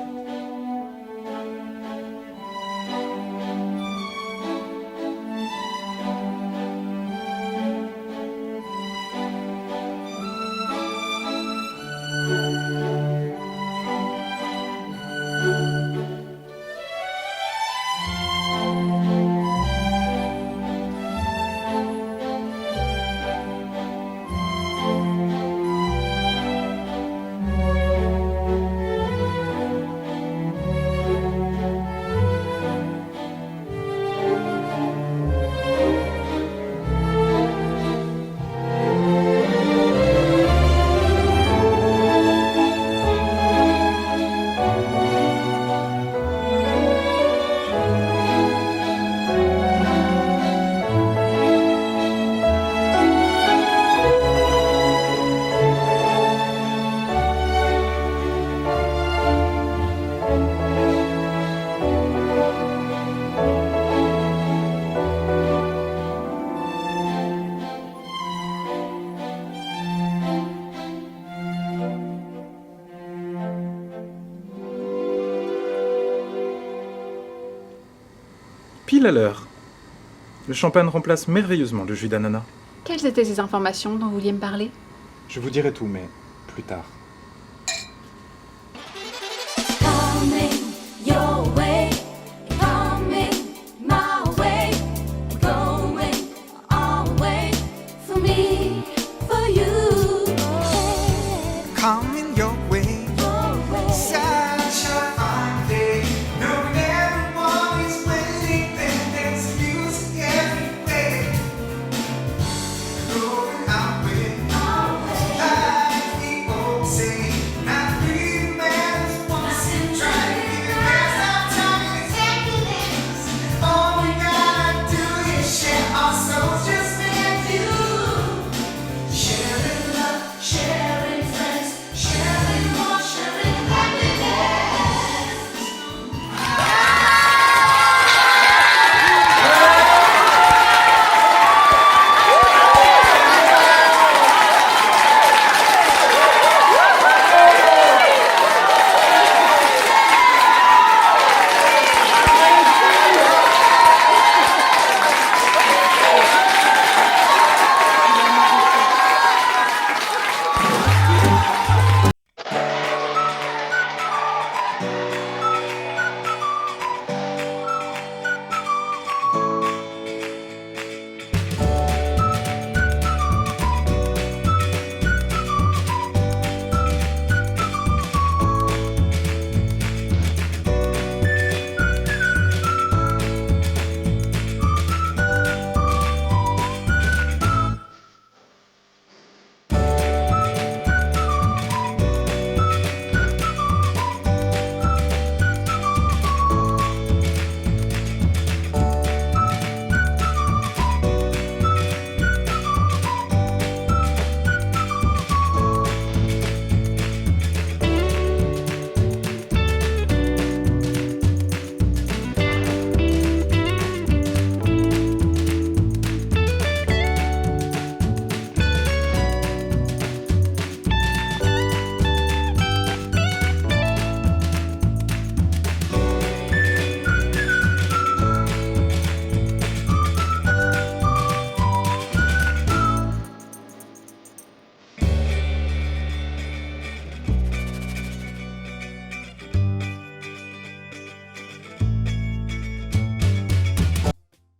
Pile à l'heure. Le champagne remplace merveilleusement le jus d'ananas. Quelles étaient ces informations dont vous vouliez me parler? Je vous dirai tout, mais plus tard.